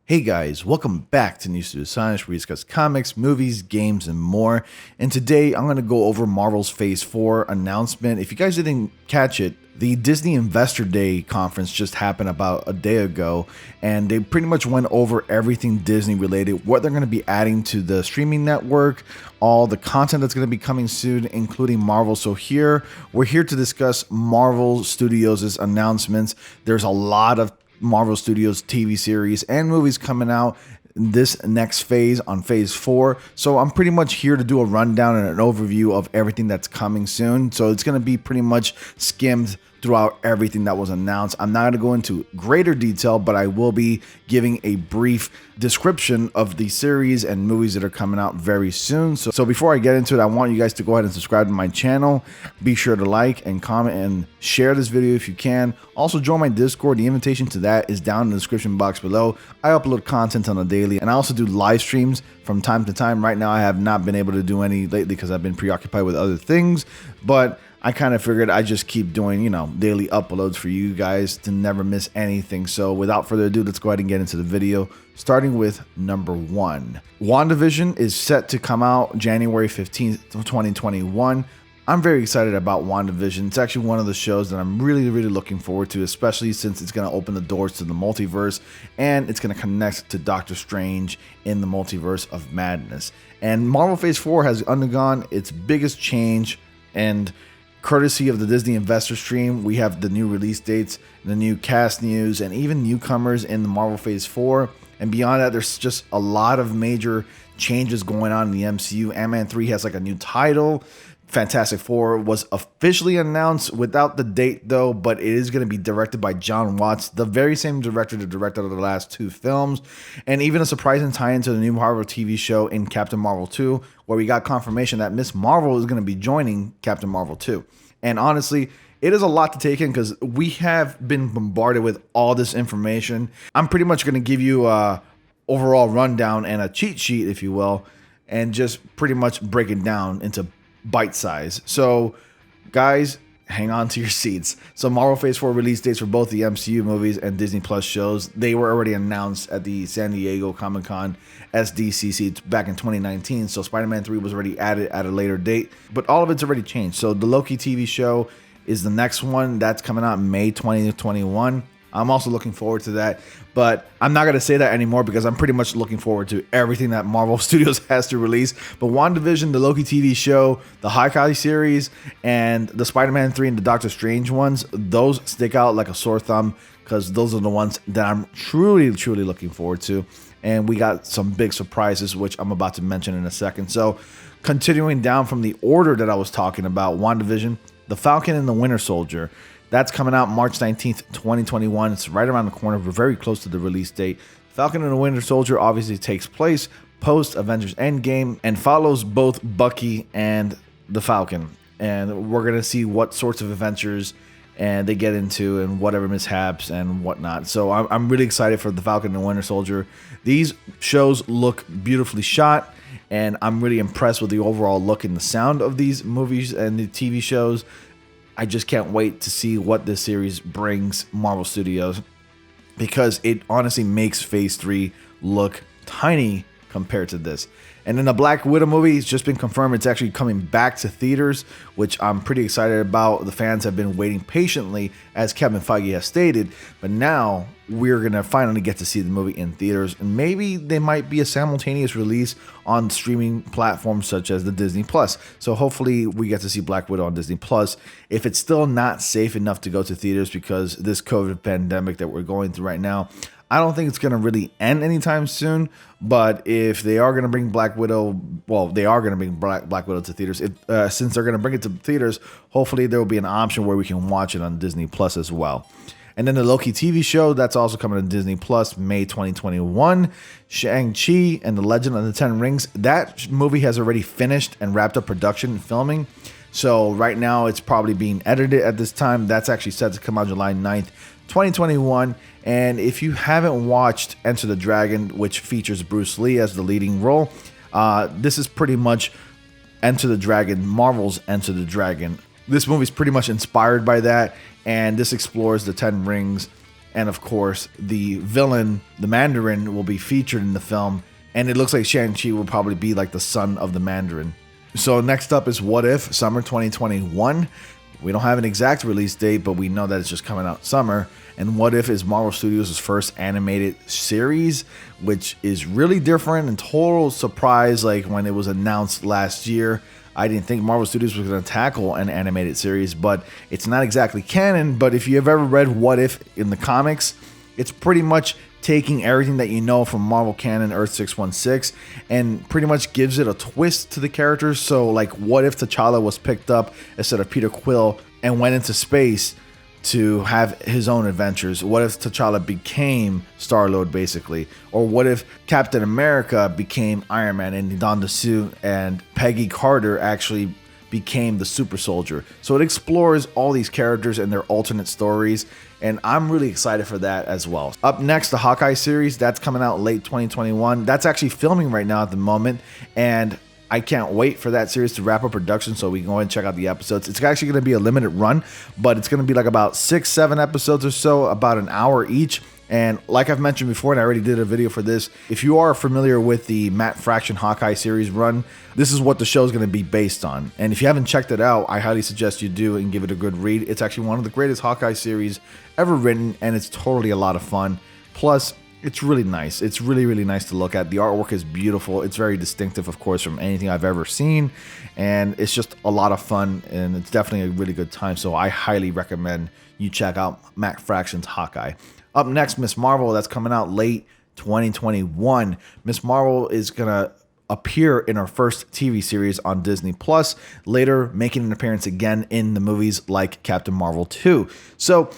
Hey guys, welcome back to News to Science, where we discuss comics, movies, games, and more. And today I'm going to go over Marvel's Phase 4 announcement. If you guys didn't catch it, the Disney Investor Day conference just happened about a day ago, and they pretty much went over everything Disney related, what they're going to be adding to the streaming network, all the content that's going to be coming soon, including Marvel. So we're here to discuss Marvel Studios' announcements. There's a lot of Marvel Studios TV series and movies coming out this next phase on Phase 4. So I'm pretty much here to do a rundown and an overview of everything that's coming soon. So it's going to be pretty much skimmed throughout everything that was announced. I'm not going to go into greater detail, but I will be giving a brief description of the series and movies that are coming out very soon. So before I get into it, I want you guys to go ahead and subscribe to my channel. Be sure to like and comment and share this video if you can. Also join my Discord. The invitation to that is down in the description box below. I upload content on a daily, and I also do live streams from time to time. Right now I have not been able to do any lately because I've been preoccupied with other things, but I kind of figured I just keep doing, daily uploads for you guys to never miss anything. So without further ado, let's go ahead and get into the video, starting with number 1. WandaVision is set to come out January 15th, 2021. I'm very excited about WandaVision. It's actually one of the shows that I'm really looking forward to, especially since it's going to open the doors to the multiverse, and it's going to connect to Doctor Strange in the Multiverse of Madness. And Marvel Phase 4 has undergone its biggest change, and courtesy of the Disney Investor Stream, we have the new release dates, the new cast news, and even newcomers in the Marvel Phase 4. And beyond that, there's just a lot of major changes going on in the MCU. Ant-Man 3 has like a new title. Fantastic Four was officially announced without the date though, but it is going to be directed by Jon Watts, the very same director that directed the last 2 films. And even a surprising tie into the new Marvel TV show in Captain Marvel 2, where we got confirmation that Miss Marvel is going to be joining Captain Marvel 2. And honestly, it is a lot to take in because we have been bombarded with all this information. I'm pretty much going to give you a overall rundown and a cheat sheet, if you will, and just pretty much break it down into bite size. So guys, hang on to your seats. So Marvel Phase 4 release dates for both the MCU movies and Disney Plus shows, they were already announced at the San Diego Comic-Con SDCC back in 2019. So Spider-Man 3 was already added at a later date, but all of it's already changed. So the Loki TV show is the next one. That's coming out May 2021. I'm also looking forward to that, but I'm not going to say that anymore because I'm pretty much looking forward to everything that Marvel Studios has to release. But WandaVision, the Loki TV show, the Hawkeye series, and the Spider-Man 3 and the Doctor Strange ones, those stick out like a sore thumb because those are the ones that I'm truly looking forward to. And we got some big surprises, which I'm about to mention in a second. So continuing down from the order that I was talking about, WandaVision, The Falcon and the Winter Soldier, that's coming out March 19th, 2021. It's right around the corner. We're very close to the release date. Falcon and the Winter Soldier obviously takes place post Avengers Endgame and follows both Bucky and the Falcon. And we're going to see what sorts of adventures and they get into and whatever mishaps and whatnot. So I'm really excited for the Falcon and the Winter Soldier. These shows look beautifully shot, and I'm really impressed with the overall look and the sound of these movies and the TV shows. I just can't wait to see what this series brings Marvel Studios, because it honestly makes Phase 3 look tiny compared to this. And then the Black Widow movie has just been confirmed. It's actually coming back to theaters, which I'm pretty excited about. The fans have been waiting patiently, as Kevin Feige has stated, but now we're going to finally get to see the movie in theaters, and maybe they might be a simultaneous release on streaming platforms such as the Disney Plus. So hopefully we get to see Black Widow on Disney Plus. If it's still not safe enough to go to theaters because this COVID pandemic that we're going through right now, I don't think it's going to really end anytime soon. But if they are going to bring Black Widow, well, they are going to bring Black Widow to theaters. Since they're going to bring it to theaters, hopefully there will be an option where we can watch it on Disney Plus as well. And then the Loki TV show, that's also coming to Disney Plus May 2021. Shang-Chi and the Legend of the Ten Rings, that movie has already finished and wrapped up production and filming. So right now it's probably being edited at this time. That's actually set to come out July 9th, 2021. And if you haven't watched Enter the Dragon, which features Bruce Lee as the leading role, this is pretty much Enter the Dragon, Marvel's Enter the Dragon. This movie is pretty much inspired by that, and this explores the Ten Rings And of course, the villain, the Mandarin, will be featured in the film. And it looks like Shang-Chi will probably be like the son of the Mandarin. So next up is What If, summer 2021. We don't have an exact release date, but we know that it's just coming out summer. And What If is Marvel Studios' first animated series, which is really different and total surprise. Like when it was announced last year, I didn't think Marvel Studios was going to tackle an animated series, but it's not exactly canon. But if you have ever read What If in the comics, it's pretty much taking everything that you know from Marvel canon Earth 616 and pretty much gives it a twist to the characters. So like, what if T'Challa was picked up instead of Peter Quill and went into space to have his own adventures? What if T'Challa became Star-Lord, basically? Or what if Captain America became Iron Man and he donned the suit and Peggy Carter actually became the super soldier? So it explores all these characters and their alternate stories, and I'm really excited for that as well. Up next, the Hawkeye series, that's coming out late 2021. That's actually filming right now at the moment, and I can't wait for that series to wrap up production so we can go ahead and check out the episodes. It's actually going to be a limited run, but it's going to be like about 6-7 episodes or so, about an hour each. And like I've mentioned before, and I already did a video for this, if you are familiar with the Matt Fraction Hawkeye series run, this is what the show is going to be based on. And if you haven't checked it out, I highly suggest you do and give it a good read. It's actually one of the greatest Hawkeye series ever written, and it's totally a lot of fun. Plus, it's really nice. It's really, really nice to look at. The artwork is beautiful. It's very distinctive, of course, from anything I've ever seen. And it's just a lot of fun, and it's definitely a really good time. So I highly recommend you check out Matt Fraction's Hawkeye. Up next, Ms. Marvel, that's coming out late 2021. Ms. Marvel is going to appear in her first TV series on Disney Plus, later making an appearance again in the movies like Captain Marvel 2. So,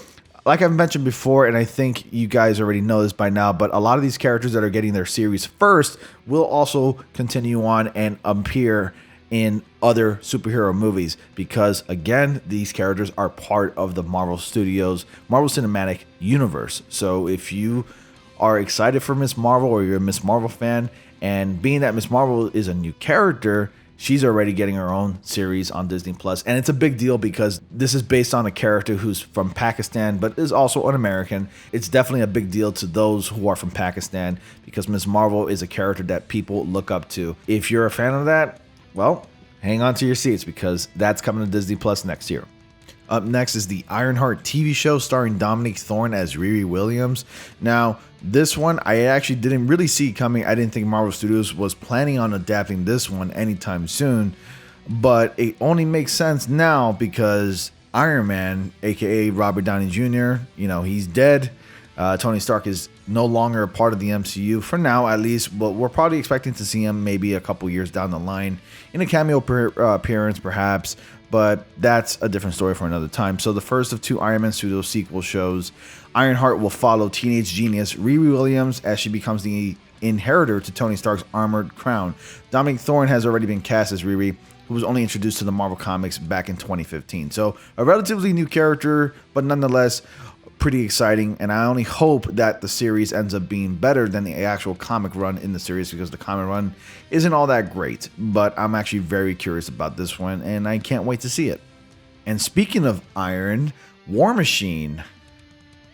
like I've mentioned before, and I think you guys already know this by now, but a lot of these characters that are getting their series first will also continue on and appear in other superhero movies because, again, these characters are part of the Marvel Studios Marvel Cinematic Universe. So if you are excited for Ms. Marvel, or you're a Ms. Marvel fan, and being that Ms. Marvel is a new character, she's already getting her own series on Disney Plus. And it's a big deal because this is based on a character who's from Pakistan but is also an American. It's definitely a big deal to those who are from Pakistan because Ms. Marvel is a character that people look up to. If you're a fan of that, well, hang on to your seats because that's coming to Disney Plus next year. Up next is the Ironheart TV show starring Dominique Thorne as Riri Williams. Now, this one I actually didn't really see coming. I didn't think Marvel Studios was planning on adapting this one anytime soon, but it only makes sense now because Iron Man, aka Robert Downey Jr., he's dead. Tony Stark is no longer a part of the MCU for now, at least, but we're probably expecting to see him maybe a couple years down the line in a cameo appearance, perhaps, but that's a different story for another time. So the first of 2 Iron Man Studios sequel shows, Ironheart will follow teenage genius Riri Williams as she becomes the inheritor to Tony Stark's armored crown. Dominique Thorne has already been cast as Riri, who was only introduced to the Marvel Comics back in 2015. So a relatively new character, but nonetheless pretty exciting, and I only hope that the series ends up being better than the actual comic run in the series because the comic run isn't all that great, but I'm actually very curious about this one and I can't wait to see it. And speaking of Iron, War Machine,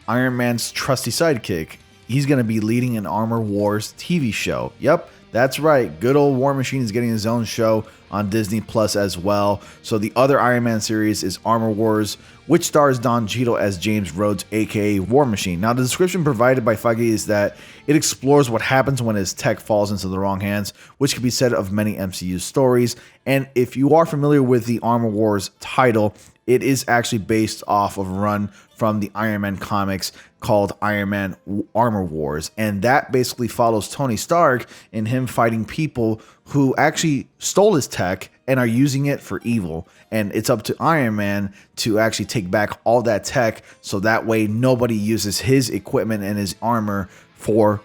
Iron Man's trusty sidekick, he's going to be leading an Armor Wars TV show. Yep, that's right, good old War Machine is getting his own show on Disney Plus as well. So the other Iron Man series is Armor Wars, which stars Don Cheadle as James Rhodes, aka War Machine. Now, the description provided by Feige is that it explores what happens when his tech falls into the wrong hands, which can be said of many MCU stories. And if you are familiar with the Armor Wars title, it is actually based off of a run from the Iron Man comics called Iron Man Armor Wars. And that basically follows Tony Stark and him fighting people who actually stole his tech and are using it for evil. And it's up to Iron Man to actually take back all that tech so that way nobody uses his equipment and his armor for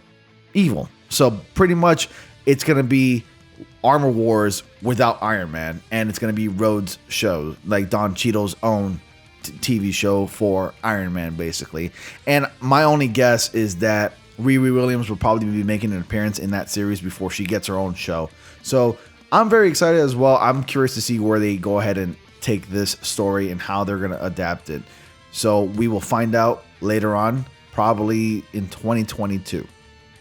evil. So pretty much it's going to be Armor Wars without Iron Man, and it's going to be Rhodes' show, like Don Cheadle's own TV show for Iron Man, basically. And my only guess is that Riri Williams will probably be making an appearance in that series before she gets her own show. So I'm very excited as well. I'm curious to see where they go ahead and take this story and how they're going to adapt it. So we will find out later on, probably in 2022.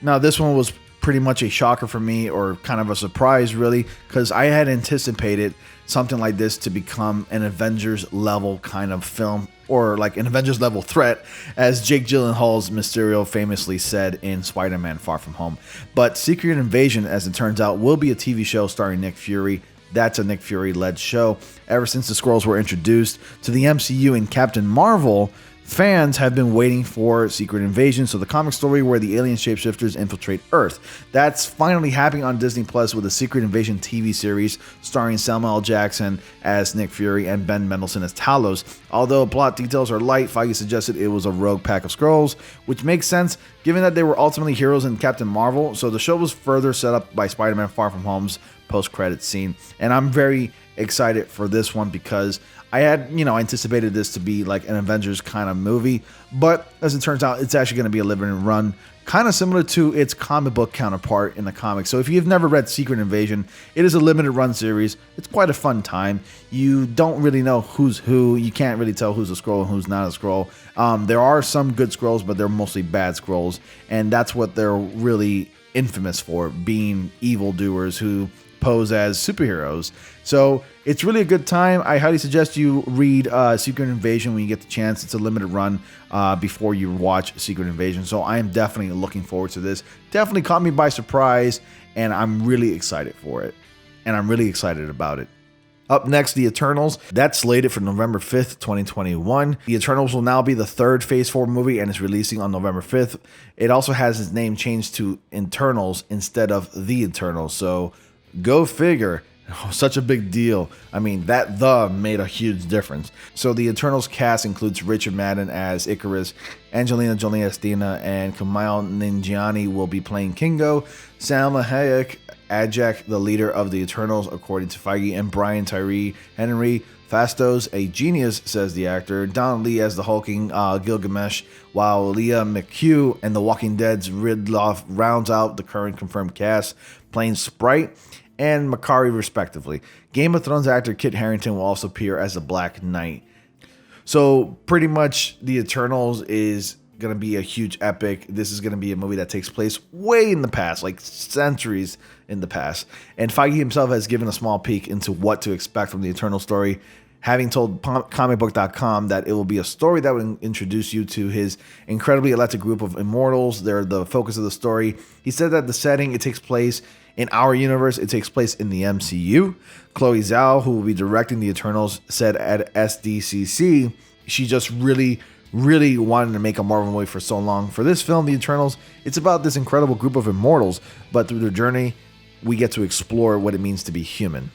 Now, this one was pretty much a shocker for me, or kind of a surprise really, because I had anticipated something like this to become an Avengers level kind of film, or like an Avengers level threat, as Jake Gyllenhaal's Mysterio famously said in Spider-Man Far From Home. But Secret Invasion, as it turns out, will be a TV show starring Nick Fury. That's a Nick Fury-led show. Ever since the Skrulls were introduced to the MCU in Captain Marvel, fans have been waiting for Secret Invasion, so the comic story where the alien shapeshifters infiltrate Earth. That's finally happening on Disney Plus with a Secret Invasion TV series starring Samuel L. Jackson as Nick Fury and Ben Mendelsohn as Talos. Although plot details are light, Feige suggested it was a rogue pack of Skrulls, which makes sense given that they were ultimately heroes in Captain Marvel, so the show was further set up by Spider-Man Far From Home's post-credits scene. And I'm very excited for this one because I had, anticipated this to be like an Avengers kind of movie, but as it turns out, it's actually going to be a limited run, kind of similar to its comic book counterpart in the comics. So if you've never read Secret Invasion, it is a limited run series. It's quite a fun time. You don't really know who's who. You can't really tell who's a Skrull and who's not a Skrull. There are some good Skrulls, but they're mostly bad Skrulls, and that's what they're really infamous for, being evildoers who pose as superheroes. So it's really a good time. I highly suggest you read Secret Invasion when you get the chance. It's a limited run before you watch Secret Invasion. So I am definitely looking forward to this. Definitely caught me by surprise, and I'm really excited for it. And I'm really excited about it. Up next, The Eternals. That's slated for November 5th, 2021. The Eternals will now be the third Phase 4 movie and is releasing on November 5th. It also has its name changed to Internals instead of The Eternals. So go figure. Oh, such a big deal. I mean, that "the" made a huge difference. So the Eternals cast includes Richard Madden as Ikaris, Angelina Jolie as Athena, and Kumail Nanjiani will be playing Kingo, Salma Hayek, Ajak, the leader of the Eternals, according to Feige, and Brian Tyree Henry Fastos, a genius, says the actor. Don Lee as the hulking Gilgamesh, while Leah McHugh and The Walking Dead's Ridloff rounds out the current confirmed cast, playing Sprite and Makari respectively. Game of Thrones actor Kit Harington will also appear as the Black Knight. So pretty much The Eternals is going to be a huge epic. This is going to be a movie that takes place way in the past, like centuries in the past. And Feige himself has given a small peek into what to expect from the Eternal story, having told comicbook.com that it will be a story that will introduce you to his incredibly electric group of immortals. They're the focus of the story. He said that the setting, it takes place in our universe. It takes place in the MCU. Chloe Zhao, who will be directing the Eternals, said at SDCC she just really wanted to make a Marvel movie for so long. For this film, The Eternals, it's about this incredible group of immortals, but through their journey, we get to explore what it means to be human.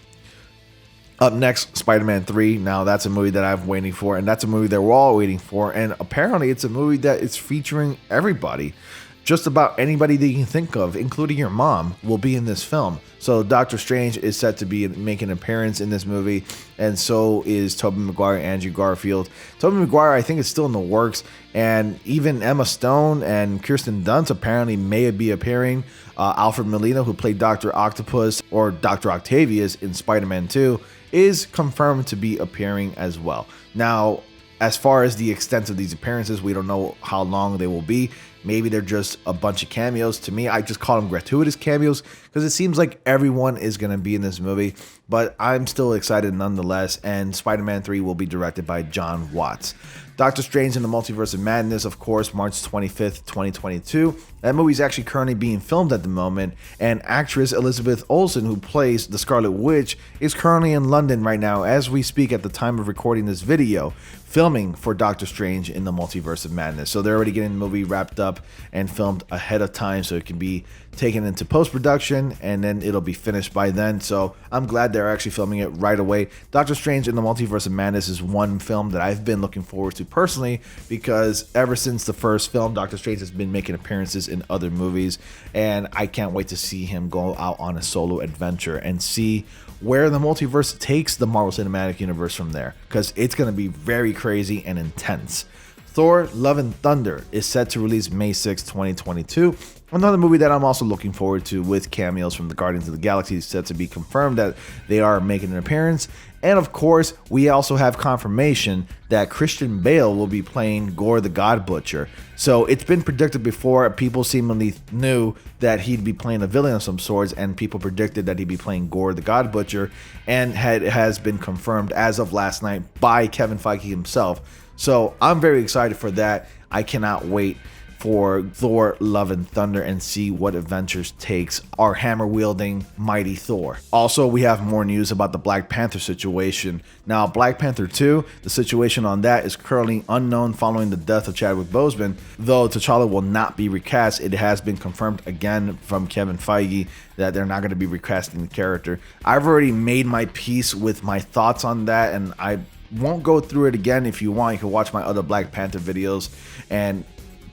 Up next, Spider-Man 3. Now, that's a movie that I've been waiting for, and that's a movie that we're all waiting for, and apparently it's a movie that is featuring everybody. Just about anybody that you can think of, including your mom, will be in this film. So Doctor Strange is set to be making an appearance in this movie, and so is Tobey Maguire and Andrew Garfield. Tobey Maguire, I think, is still in the works, and even Emma Stone and Kirsten Dunst apparently may be appearing. Alfred Molina, who played Dr. Octopus or Dr. Octavius in Spider-Man 2, is confirmed to be appearing as well. Now, as far as the extent of these appearances, we don't know how long they will be. Maybe they're just a bunch of cameos. To me, I just call them gratuitous cameos because it seems like everyone is going to be in this movie. But I'm still excited nonetheless, and Spider-Man 3 will be directed by John Watts. Doctor Strange in the Multiverse of Madness, of course, March 25th, 2022. That movie is actually currently being filmed at the moment, and actress Elizabeth Olsen, who plays the Scarlet Witch, is currently in London right now as we speak at the time of recording this video, filming for Doctor Strange in the Multiverse of Madness. So they're already getting the movie wrapped up and filmed ahead of time so it can be taken into post-production and then it'll be finished by then. So I'm glad they're actually filming it right away. Doctor Strange in the Multiverse of Madness is one film that I've been looking forward to personally because ever since the first film, Doctor Strange has been making appearances in other movies, and I can't wait to see him go out on a solo adventure and see where the multiverse takes the Marvel Cinematic Universe from there, because it's going to be very crazy and intense. Thor: Love and Thunder is set to release May 6, 2022. Another movie that I'm also looking forward to with cameos from the Guardians of the Galaxy is set to be confirmed that they are making an appearance. And of course, we also have confirmation that Christian Bale will be playing Gore the God Butcher. So it's been predicted before. People seemingly knew that he'd be playing a villain of some sorts, and people predicted that he'd be playing Gore the God Butcher, and has been confirmed as of last night by Kevin Feige himself. So I'm very excited for that. I cannot wait for Thor Love and Thunder and see what adventures takes our hammer-wielding mighty Thor. Also, we have more news about the Black Panther situation. Now, Black Panther 2, the situation on that is currently unknown following the death of Chadwick Boseman. Though T'Challa will not be recast, it has been confirmed again from Kevin Feige that they're not going to be recasting the character. I've already made my peace with my thoughts on that, and I won't go through it again. If you want, you can watch my other Black Panther videos, and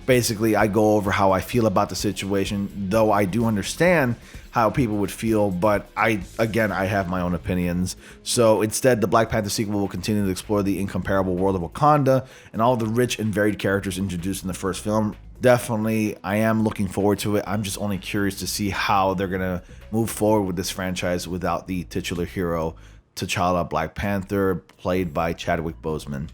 basically, I go over how I feel about the situation, though I do understand how people would feel, but I have my own opinions. So instead, the Black Panther sequel will continue to explore the incomparable world of Wakanda and all the rich and varied characters introduced in the first film. Definitely, I am looking forward to it. I'm just only curious to see how they're going to move forward with this franchise without the titular hero, T'Challa Black Panther, played by Chadwick Boseman.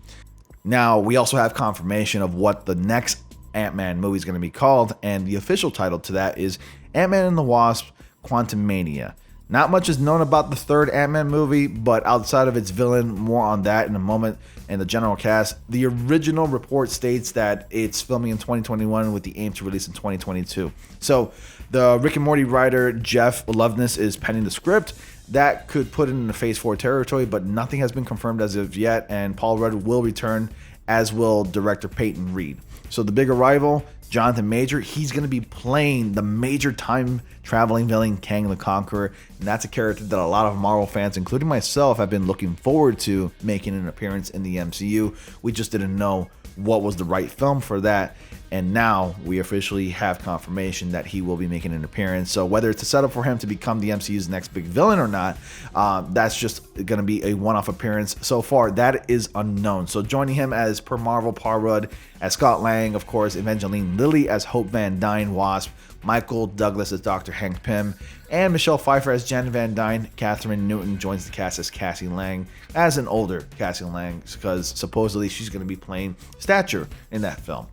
Now, we also have confirmation of what the next Ant-Man movie is going to be called, and the official title to that is Ant-Man and the Wasp: Quantumania. Not much is known about the third Ant-Man movie, but outside of its villain, more on that in a moment, and the general cast. The original report states that it's filming in 2021 with the aim to release in 2022. So the Rick and Morty writer Jeff Loveness is penning the script. That could put it in the Phase 4 territory, but nothing has been confirmed as of yet, and Paul Rudd will return, as will director Peyton Reed. So the big arrival, Jonathan Major, he's going to be playing the major time-traveling villain Kang the Conqueror, and that's a character that a lot of Marvel fans, including myself, have been looking forward to making an appearance in the MCU. We just didn't know what was the right film for that, and now we officially have confirmation that he will be making an appearance. So whether it's a setup for him to become the MCU's next big villain or not, that's just going to be a one-off appearance. So far, that is unknown. So joining him as per Marvel, Paul Rudd as Scott Lang, of course, Evangeline Lilly as Hope Van Dyne Wasp, Michael Douglas as Dr. Hank Pym, and Michelle Pfeiffer as Janet Van Dyne. Catherine Newton joins the cast as Cassie Lang, as an older Cassie Lang, because supposedly she's going to be playing Stature in that film.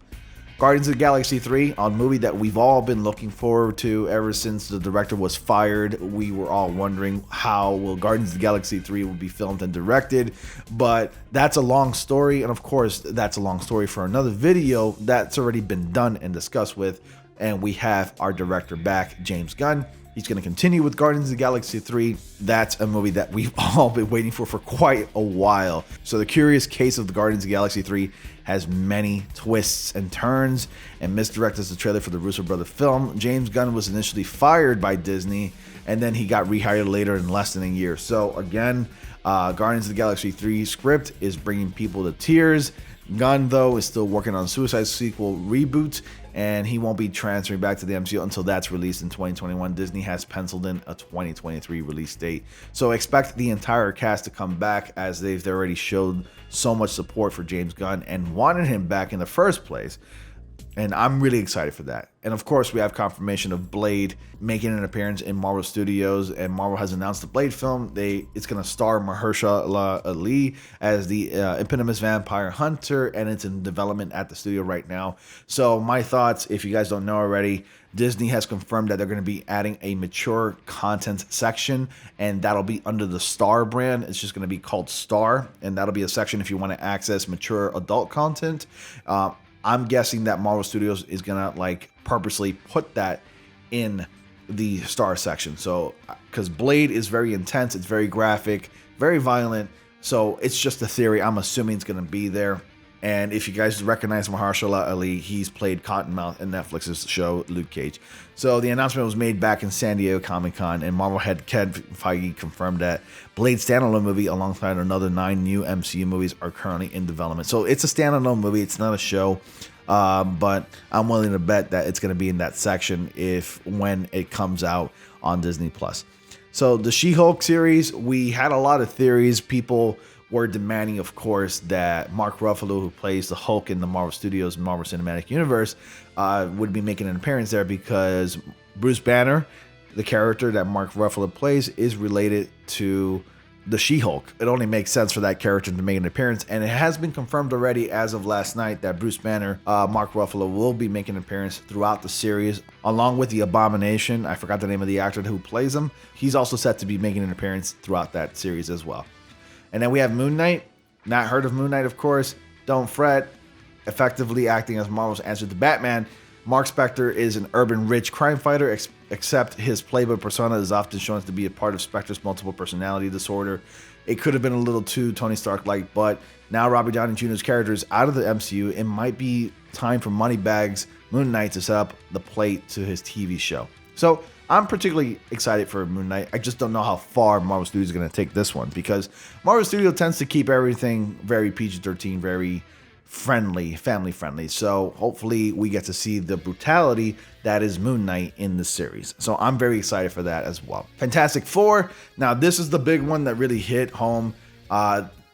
Guardians of the Galaxy 3, a movie that we've all been looking forward to ever since the director was fired. We were all wondering how will Guardians of the Galaxy 3 will be filmed and directed, but that's a long story, and of course that's a long story for another video that's already been done and discussed with, and we have our director back, James Gunn. He's going to continue with Guardians of the Galaxy 3. That's a movie that we've all been waiting for quite a while. So The Curious Case of the Guardians of the Galaxy 3 has many twists and turns and misdirected the trailer for the Russo Brothers film. James Gunn was initially fired by Disney, and then he got rehired later in less than a year. So again, Guardians of the Galaxy 3 script is bringing people to tears. Gunn, though, is still working on Suicide sequel reboot, and he won't be transferring back to the MCU until that's released in 2021. Disney has penciled in a 2023 release date. So expect the entire cast to come back, as they've already showed so much support for James Gunn and wanted him back in the first place. And I'm really excited for that. And of course, we have confirmation of Blade making an appearance in Marvel Studios, and Marvel has announced the Blade film. It's going to star Mahershala Ali as the eponymous vampire hunter, and it's in development at the studio right now. So my thoughts, if you guys don't know already, Disney has confirmed that they're going to be adding a mature content section, and that'll be under the Star brand. It's just going to be called Star, and that'll be a section if you want to access mature adult content. I'm guessing that Marvel Studios is gonna purposely put that in the Star section. So, because Blade is very intense, it's very graphic, very violent. So it's just a theory. I'm assuming it's gonna be there. And if you guys recognize Mahershala Ali, he's played Cottonmouth in Netflix's show Luke Cage. So the announcement was made back in San Diego Comic-Con, and Marvel head Kevin Feige confirmed that Blade's standalone movie, alongside another 9 new MCU movies, are currently in development. So it's a standalone movie. It's not a show, but I'm willing to bet that it's going to be in that section when it comes out on Disney+. So the She-Hulk series, we had a lot of theories. People were demanding, of course, that Mark Ruffalo, who plays the Hulk in the Marvel Studios Marvel Cinematic Universe, would be making an appearance there because Bruce Banner, the character that Mark Ruffalo plays, is related to the She-Hulk. It only makes sense for that character to make an appearance, and it has been confirmed already as of last night that Bruce Banner, Mark Ruffalo, will be making an appearance throughout the series, along with the Abomination. I forgot the name of the actor who plays him. He's also set to be making an appearance throughout that series as well. And then we have Moon Knight. Not heard of Moon Knight, of course. Don't fret. Effectively acting as Marvel's answer to Batman, Mark Spector is an urban rich crime fighter, except his playboy persona is often shown to be a part of Spector's multiple personality disorder. It could have been a little too Tony Stark-like, but now Robert Downey Jr.'s character is out of the MCU. It might be time for Moneybags Moon Knight to set up the plate to his TV show. So I'm particularly excited for Moon Knight. I just don't know how far Marvel Studios is going to take this one, because Marvel Studios tends to keep everything very PG-13, very friendly, family friendly. So hopefully we get to see the brutality that is Moon Knight in the series. So I'm very excited for that as well. Fantastic Four. Now this is the big one that really hit home.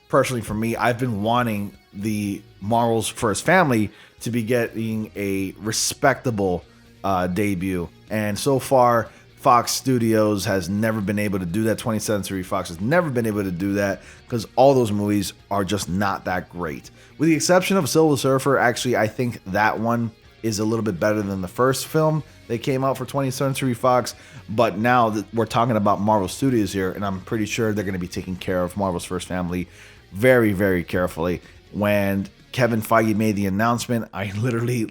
Personally for me, I've been wanting the Marvel's First Family to be getting a respectable debut. And so far, Fox Studios has never been able to do that. 20th Century Fox has never been able to do that because all those movies are just not that great. With the exception of Silver Surfer, actually, I think that one is a little bit better than the first film that came out for 20th Century Fox. But now that we're talking about Marvel Studios here, and I'm pretty sure they're going to be taking care of Marvel's First Family very, very carefully. When Kevin Feige made the announcement, I literally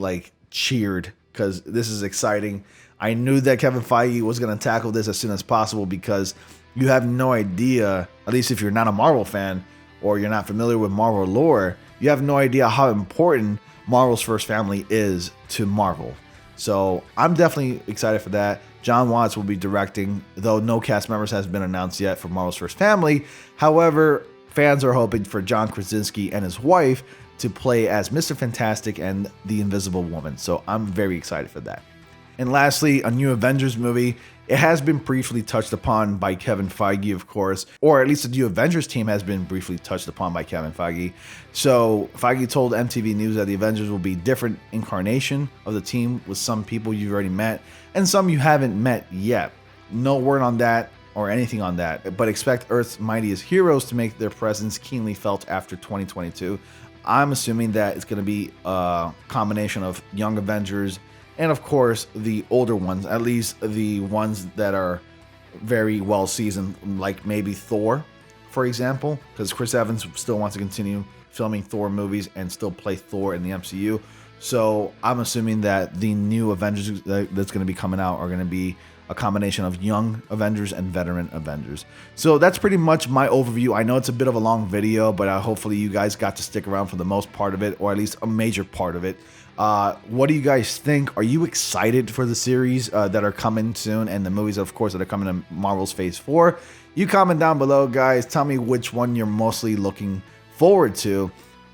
cheered because this is exciting. I knew that Kevin Feige was going to tackle this as soon as possible because you have no idea, at least if you're not a Marvel fan or you're not familiar with Marvel lore, you have no idea how important Marvel's First Family is to Marvel. So I'm definitely excited for that. John Watts will be directing, though no cast members has been announced yet for Marvel's First Family. However, fans are hoping for John Krasinski and his wife to play as Mr. Fantastic and the Invisible Woman. So I'm very excited for that. And lastly, a new Avengers movie. It has been briefly touched upon by Kevin Feige, of course, or at least the new Avengers team has been briefly touched upon by Kevin Feige. So Feige told MTV News that the Avengers will be different incarnation of the team, with some people you've already met and some you haven't met yet. No word on that or anything on that, but expect Earth's mightiest heroes to make their presence keenly felt after 2022. I'm assuming that it's going to be a combination of young Avengers and, of course, the older ones, at least the ones that are very well seasoned, like maybe Thor, for example, because Chris Evans still wants to continue filming Thor movies and still play Thor in the MCU. So I'm assuming that the new Avengers that's going to be coming out are going to be a combination of young Avengers and veteran Avengers. So that's pretty much my overview. I know it's a bit of a long video, but hopefully you guys got to stick around for the most part of it, or at least a major part of it. What do you guys think? Are you excited for the series that are coming soon, and the movies, of course, that are coming to Marvel's Phase 4? You comment down below, guys. Tell me which one you're mostly looking forward to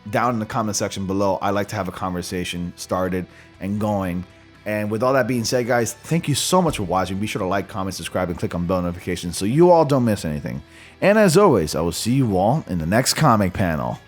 down in the comment section below. I like to have a conversation started and going. And with all that being said, guys, thank you so much for watching. Be sure to like, comment, subscribe, and click on bell notifications so you all don't miss anything. And as always, I will see you all in the next comic panel.